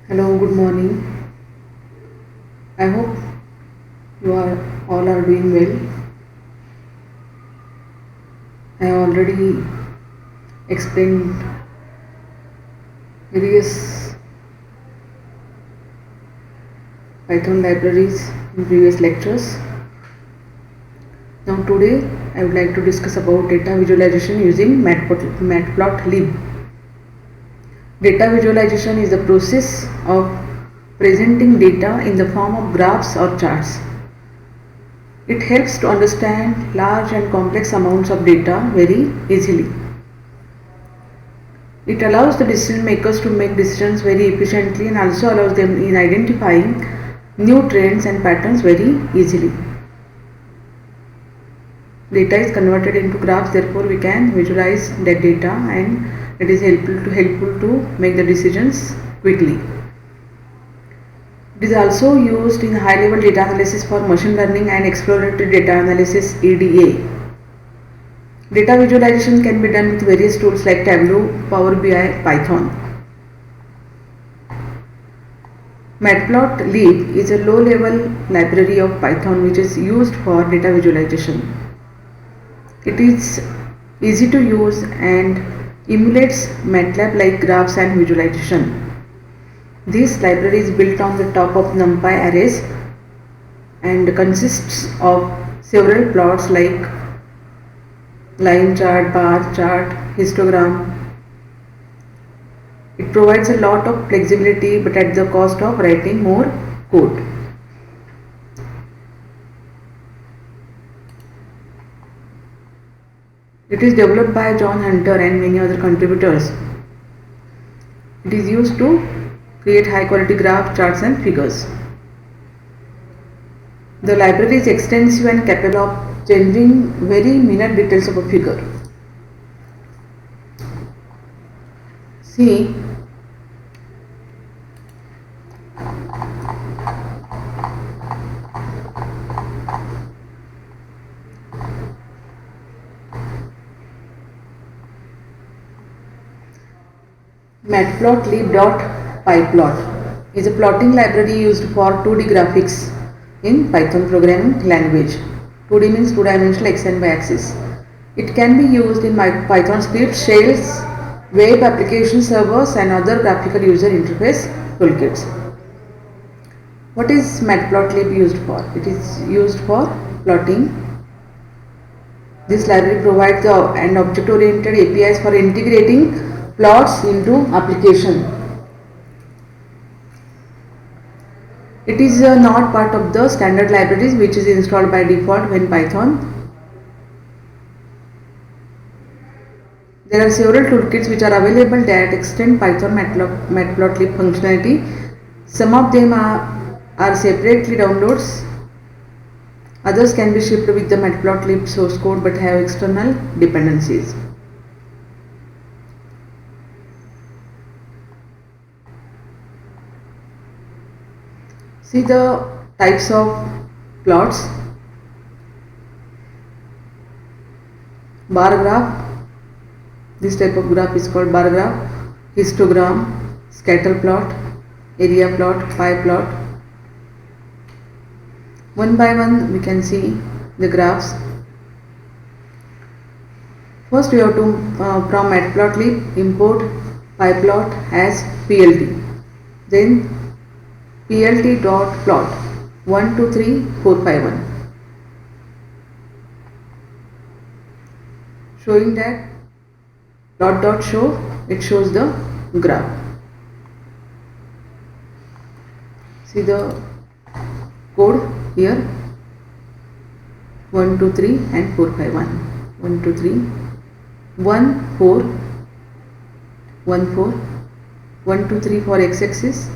Hello, good morning. I hope you are all are doing well. I have already explained various Python libraries in previous lectures. Now today I would like to discuss about data visualization using Matplotlib. Data visualization is the process of presenting data in the form of graphs or charts. It helps to understand large and complex amounts of data very easily. It allows the decision makers to make decisions very efficiently and also allows them in identifying new trends and patterns very easily. Data is converted into graphs, therefore we can visualize that data and it is helpful to make the decisions quickly. It is also used in high level data analysis for machine learning and exploratory data analysis EDA. Data visualization can be done with various tools like Tableau, Power BI, Python. Matplotlib is a low-level library of Python which is used for data visualization. It is easy to use and emulates MATLAB-like graphs and visualization. This library is built on the top of NumPy arrays and consists of several plots like line chart, bar chart, histogram. It provides a lot of flexibility but at the cost of writing more code. It is developed by John Hunter and many other contributors. It is used to create high quality graphs, charts and figures. The library is extensive and capable of changing very minute details of a figure. See, Matplotlib.pyplot is a plotting library used for 2D graphics in Python programming language. 2D means two-dimensional x and y axis. It can be used in Python scripts, shells, web application servers and other graphical user interface toolkits. What is Matplotlib used for? It is used for plotting. This library provides an object-oriented APIs for integrating plots into application. It is not part of the standard libraries which is installed by default when Python. There are several toolkits which are available that extend Python Matplotlib functionality. Some of them are separately downloads. Others can be shipped with the Matplotlib source code but have external dependencies. See the types of plots. Bar graph. This type of graph is called bar graph. Histogram, scatter plot, area plot, pie plot. One by one we can see the graphs. First we have to from Matplotlib import pyplot as plt. Then plt.plot 1 2 3 4 5 1, showing that plot.show, it shows the graph. See the code here 1 2 3 and 4 5 1, 1 2 3 1 4 1 4 1 2 3 for x-axis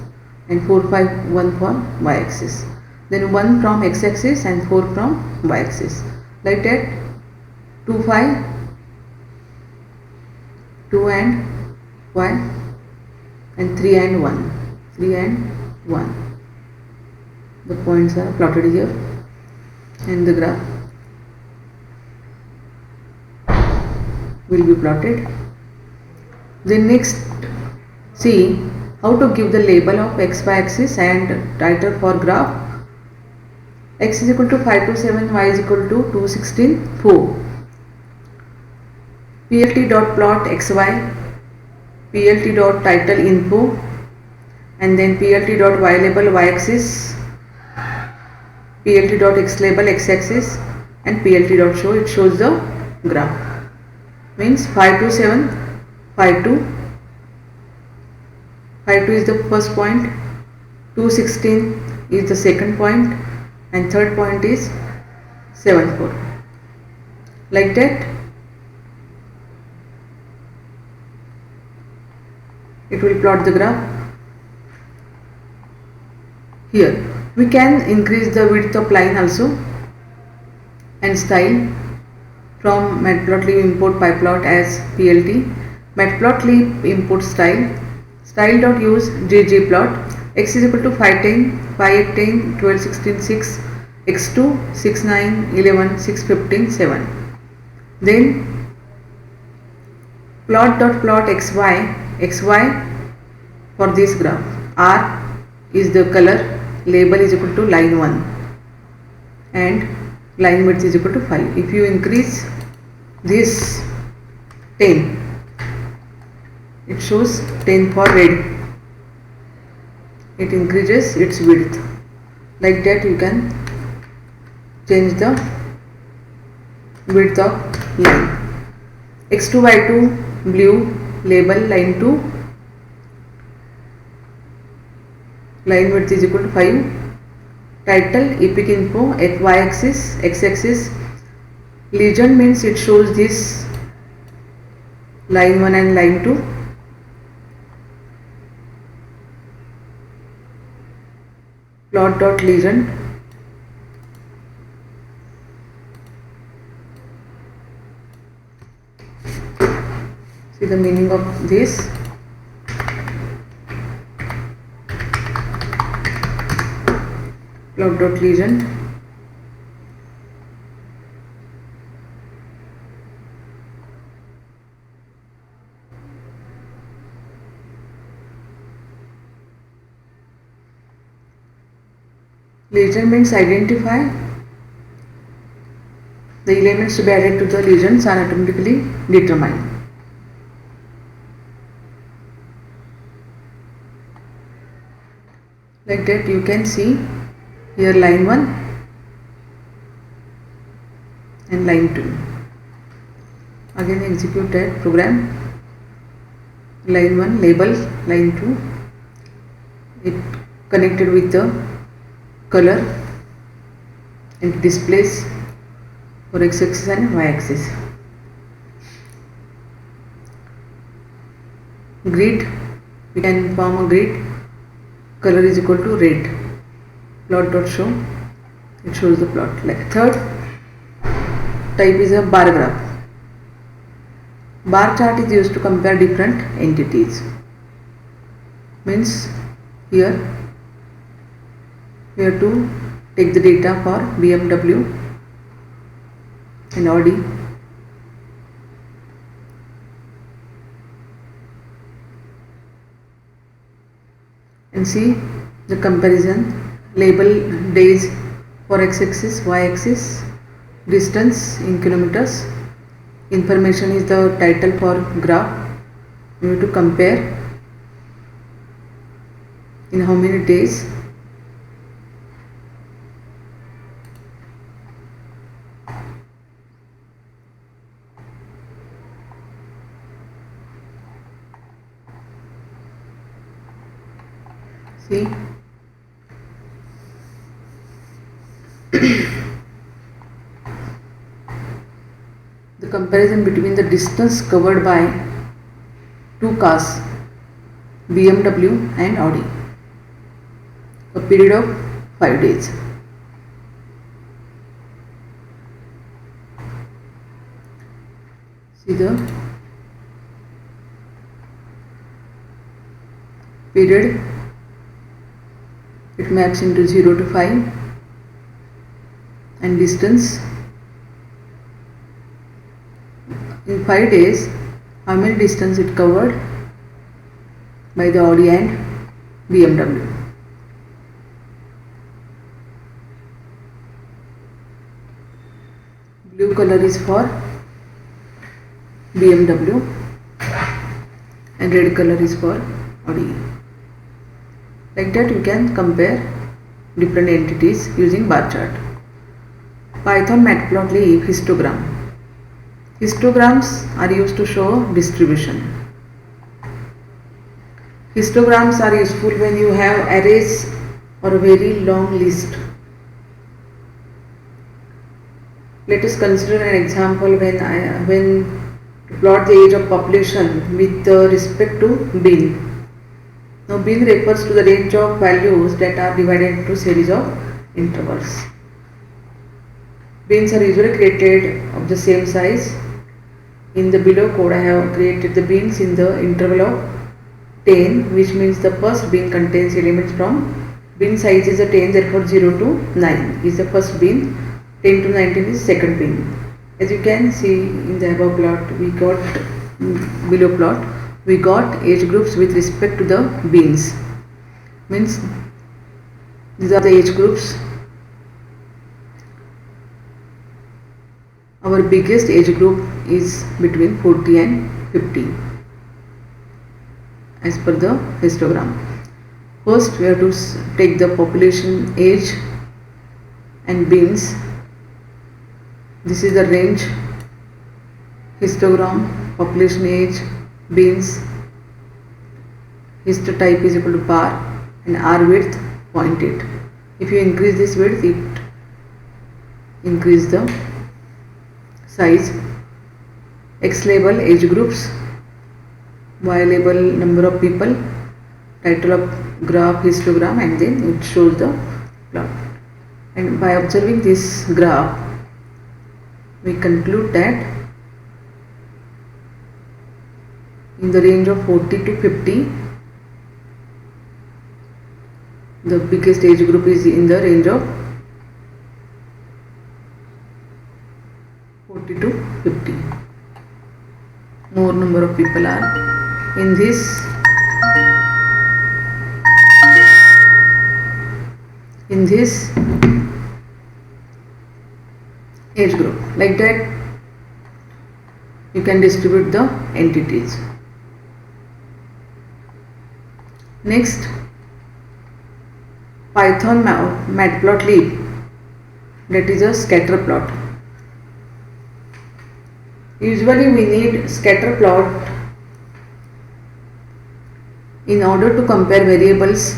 and 4 5 1 for y-axis, then 1 from x-axis and 4 from y-axis, like that 2 5 2 and y and 3 and 1, 3 and 1. The points are plotted here and the graph will be plotted. Then next see How to give the label of x y axis and title for graph. X is equal to 527, y is equal to 216, 4. PLT dot plot xy, PLT dot title info, and then PLT dot y label y axis, PLT dot x label x axis, and PLT dot show, it shows the graph. Means 527, 52, 52 is the first point, 216 is the second point, and third point is 74. Like that, it will plot the graph. Here we can increase the width of line also, and style. From matplotlib import pyplot as PLT. Matplotlib import style. Style dot use ggplot. X is equal to 510, 5810, 12, 16, 6, x2, 6, 9, 11, 6, 15, 7. Then plot dot plot xy for this graph. R is the color, label is equal to line 1, and line width is equal to 5. If you increase this 10, it shows 10 for red, it increases its width. Like that you can change the width of line. X2 Y2 blue, label line 2, line width is equal to 5. Title epic info at y axis, x axis. Legend means it shows this line 1 and line 2. Plot dot legend. See the meaning of this. Plot dot legend. Legend means identify. The elements to be added to the legends are automatically determined. Like that you can see here line 1 and line 2. Again execute that program. Line 1 label, line 2, it connected with the color and displays for x axis and y axis. Grid, we can form a grid. Color is equal to red. Plot dot show, it shows the plot. Like third type is a bar graph. Bar chart is used to compare different entities. Means here we have to take the data for BMW and Audi. And see the comparison. Label days for x axis, y axis, distance in kilometers. Information is the title for graph. You have to compare in how many days. See, the comparison between the distance covered by two cars, BMW and Audi, a period of 5 days. See the period, it maps into 0 to 5, and distance in 5 days, how many distance it covered by the Audi and BMW. Blue color is for BMW and red color is for Audi. Like that you can compare different entities using bar chart. Python matplotlib histogram. Histograms are used to show distribution. Histograms are useful when you have arrays or a very long list. Let us consider an example when to plot the age of population with respect to bin. Now bin refers to the range of values that are divided into series of intervals. Bins are usually created of the same size. In the below code I have created the bins in the interval of 10, which means the first bin contains elements from bin size is a 10, therefore 0 to 9 is the first bin, 10 to 19 is second bin. As you can see in the above plot, below plot we got age groups with respect to the bins, means these are the age groups. Our biggest age group is between 40 and 50 as per the histogram. First we have to take the population age and bins. This is the range, histogram, population age, bins, histotype is equal to bar and r width 0.8. If you increase this width, it increase the size. X label age groups, Y label number of people, title of graph histogram, and then it shows the plot. And by observing this graph we conclude that in the range of 40 to 50 the biggest age group is in the range of 40 to 50. More number of people are in this age group. Like that you can distribute the entities. Next, Python matplotlib, that is a scatter plot. Usually we need scatter plot in order to compare variables.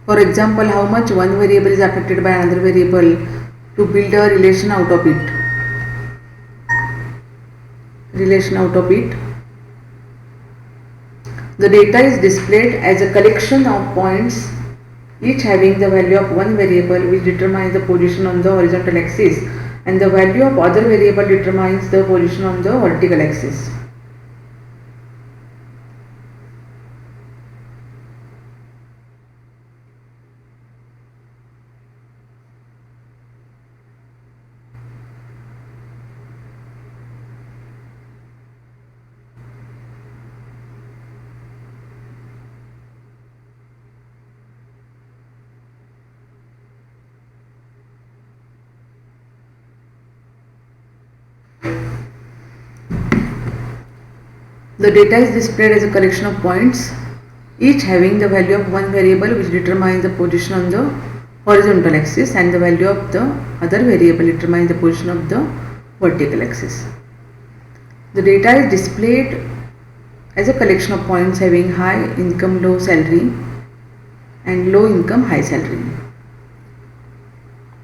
For example, how much one variable is affected by another variable, to build a relation out of it. The data is displayed as a collection of points, each having the value of one variable which determines the position on the horizontal axis, and the value of other variable determines the position on the vertical axis. The data is displayed as a collection of points, each having the value of one variable which determines the position on the horizontal axis, and the value of the other variable determines the position of the vertical axis. The data is displayed as a collection of points having high income low salary and low income high salary.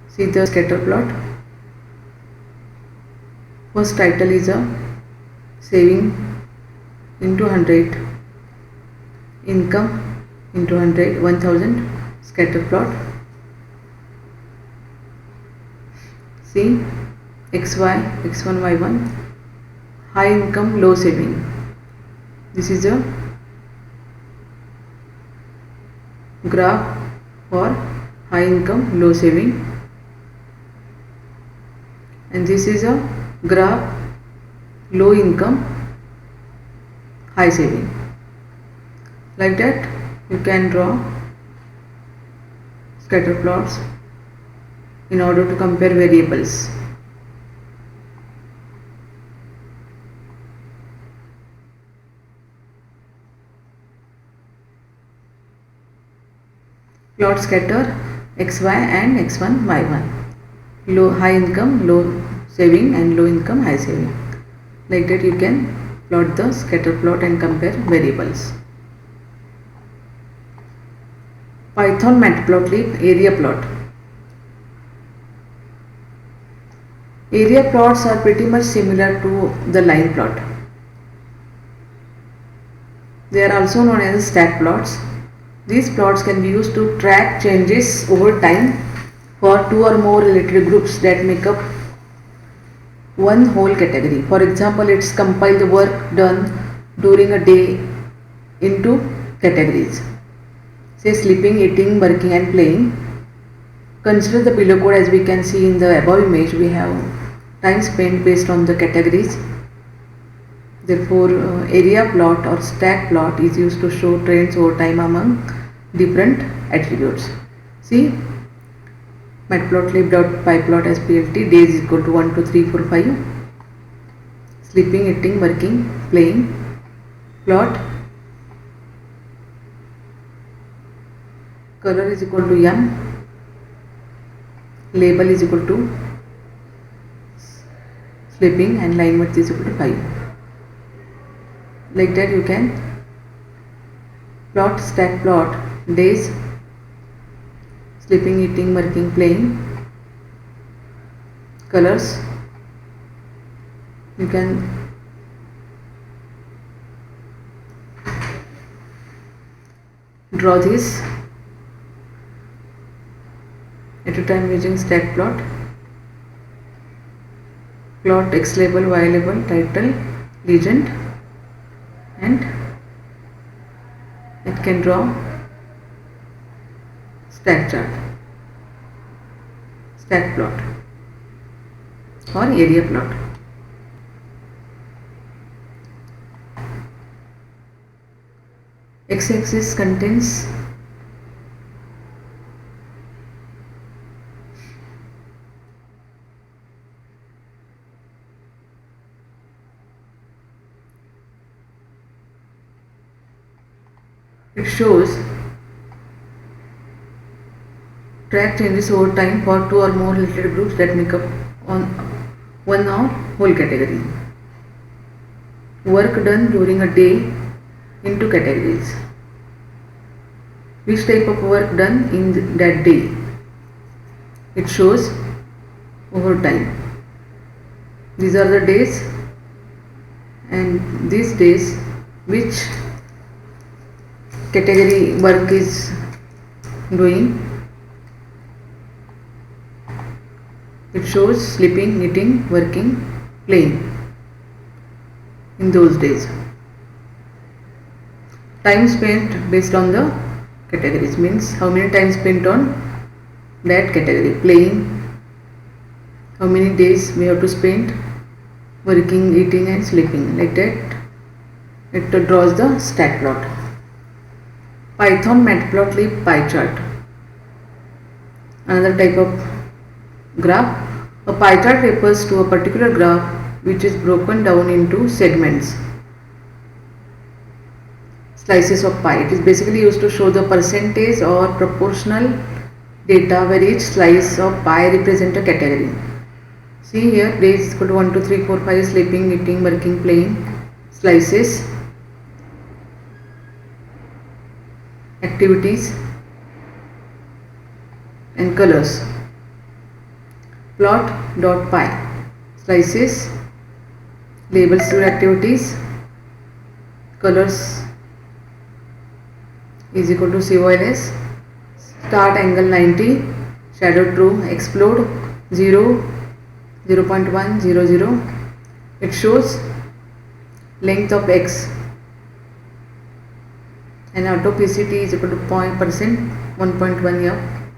See the scatter plot. First title is a saving into 100, income into 100, 1000, scatter plot. See XY, X1, Y1, high income, low saving. This is a graph for high income, low saving, and this is a graph low income, high saving. Like that you can draw scatter plots in order to compare variables. Plot scatter xy and x1 y1, low high income low saving and low income high saving. Like that you can plot the scatter plot and compare variables. Python matplotlib area plot. Area plots are pretty much similar to the line plot. They are also known as stack plots. These plots can be used to track changes over time for two or more related groups that make up one whole category. For example, let's compile the work done during a day into categories. Say sleeping, eating, working and playing. Consider the below code. As we can see in the above image, we have time spent based on the categories. Therefore, area plot or stack plot is used to show trends over time among different attributes. See, matplotlib.pyplot as plt, days is equal to 1, 2, 3, 4, 5. Sleeping, eating, working, playing. Plot. Color is equal to young. Label is equal to sleeping and line width is equal to 5. Like that you can plot stack plot days, sleeping, eating, working, playing. Colors, you can draw this at a time using stack plot. Plot X label, Y label, title, legend, and it can draw stack chart, stack plot or area plot. X-axis contains it shows track changes over time for two or more related groups that make up on one or whole category. Work done during a day into categories. Which type of work done in that day? It shows over time. These are the days, and these days which category work is doing. It shows sleeping, eating, working, playing in those days. Time spent based on the categories means how many time spent on that category. Playing, how many days we have to spend working, eating and sleeping. Like that it draws the stack plot. Python matplotlib pie chart. Another type of graph. A pie chart refers to a particular graph which is broken down into segments, slices of pie. It is basically used to show the percentage or proportional data where each slice of pie represents a category. See here, days is equal to 1, 2, 3, 4, 5, sleeping, eating, working, playing, slices, activities and colors. Plot.py, slices, labels to activities, colors is equal to COLS, start angle 90, shadow true, explode 0, 0.1, 0, 0. It shows length of X and auto PCT is equal to 0.%, 1.1 here.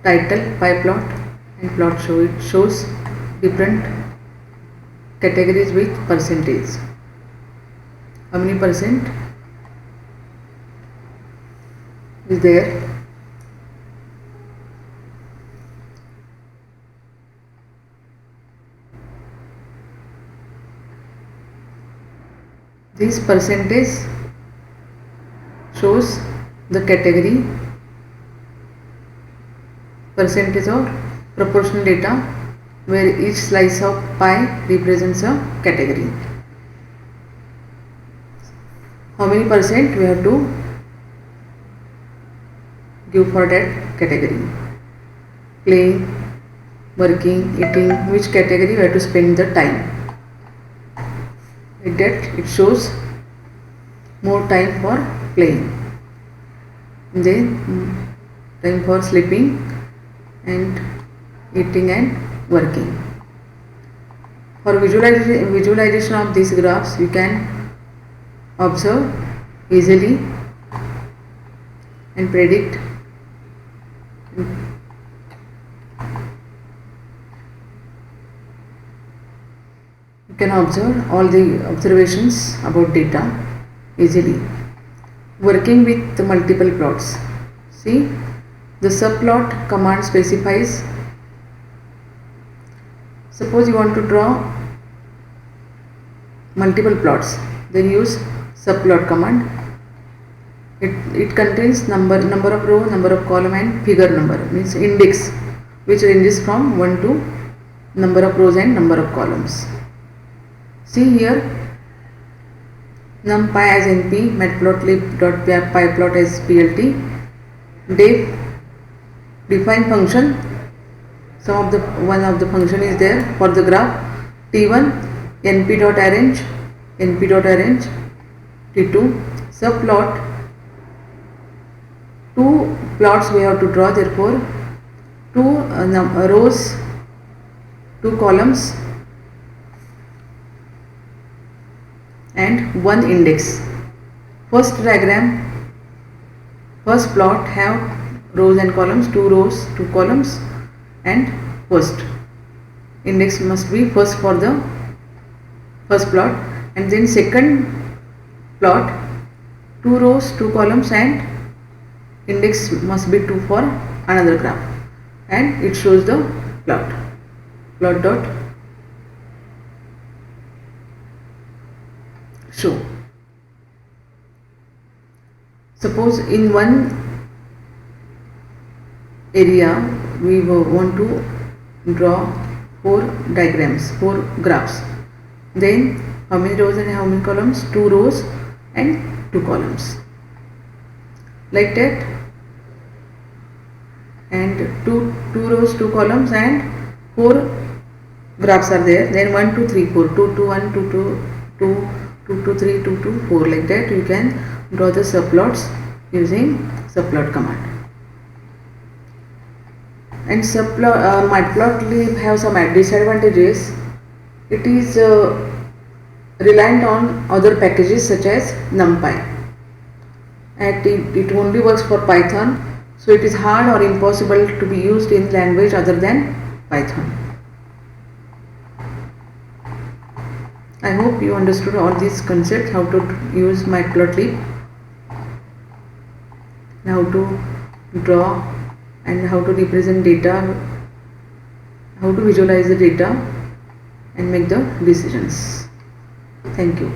Title, pie plot and plot show. It shows different categories with percentage. How many percent? is there. This percentage shows the category, percentage of proportional data where each slice of pie represents a category. How many percent we have to give for that category? Playing, working, eating, which category we have to spend the time. Like that it shows more time for playing, then time for sleeping and eating and working. For visualization of these graphs, you can observe easily and predict. You can observe all the observations about data easily. Working with multiple plots. See, the subplot command specifies. Suppose you want to draw multiple plots, then use subplot command. It contains number of row, number of column and figure number, means index, which ranges from 1 to number of rows and number of columns. See here, numpy as np, matplotlib.pyplot as plt, define function. One of the function is there for the graph. T1 np.arrange, T2 subplot. Two plots we have to draw, therefore two rows, two columns and one index. First diagram, first plot have rows and columns, two rows, two columns and first index must be first for the first plot, and then second plot, two rows, two columns and index must be 2 for another graph, and it shows the plot dot show. Suppose in one area we want to draw 4 diagrams, 4 graphs, then how many rows and how many columns? 2 rows and 2 columns, like that, and two rows, 2 columns and 4 graphs are there. Then 1 2 3 4, 2 2 1 2 2 2 2 2 3 2 2 4, like that you can draw the subplots using subplot command. And matplotlib have some disadvantages. It is reliant on other packages such as numpy, and it only works for Python, so it is hard or impossible to be used in language other than Python. I hope you understood all these concepts, how to use matplotlib, how to draw and how to represent data, how to visualize the data and make the decisions. Thank you.